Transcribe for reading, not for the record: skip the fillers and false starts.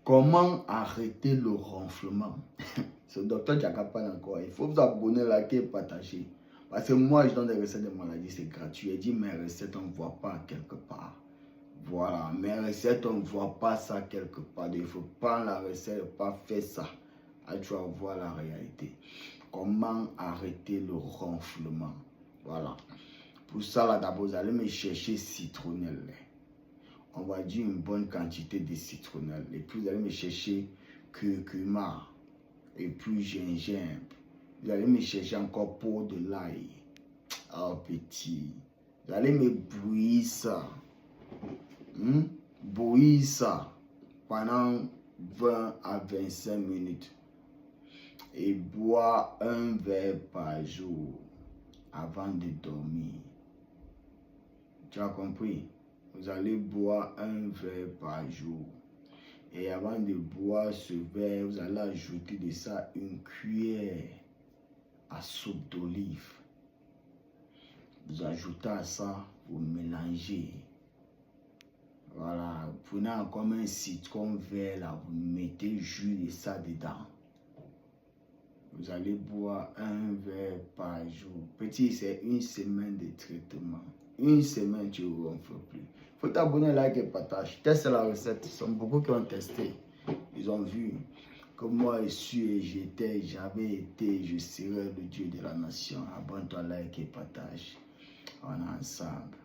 Comment arrêter le ronflement? C'est le docteur Jakapan encore. Il faut vous abonner, liker, partager. Parce que moi, je donne des recettes de maladies, c'est gratuit. Je dis mes recettes, on ne voit pas quelque part. Voilà, mes recettes, on ne voit pas ça quelque part. Il faut prendre la recette, pas faire ça. Là, tu vas voir la réalité. Comment arrêter le ronflement? Voilà. Pour ça, là, d'abord, vous allez me chercher citronnelle. On va dire une bonne quantité de citronnelle. Et puis, vous allez me chercher curcuma. Et puis, gingembre. Vous allez me chercher encore pour de l'ail. Oh, petit. Vous allez me bouillir ça. Bouillir ça pendant 20 à 25 minutes. Et boire un verre par jour avant de dormir. Tu as compris? Vous allez boire un verre par jour. Et avant de boire ce verre, vous allez ajouter de ça une cuillère à soupe d'olive. Vous ajoutez à ça, vous mélangez. Voilà, vous prenez encore un citron vert là, vous mettez le jus de ça dedans. Vous allez boire un verre par jour. Petit, c'est une semaine de traitement. Une semaine, tu ne ronfles plus. Il faut t'abonner, like et partage. Teste la recette. Ce sont beaucoup qui ont testé. Ils ont vu que moi, je suis et j'étais, j'avais été, je serai le Dieu de la nation. Abonne-toi, like et partage. On est ensemble.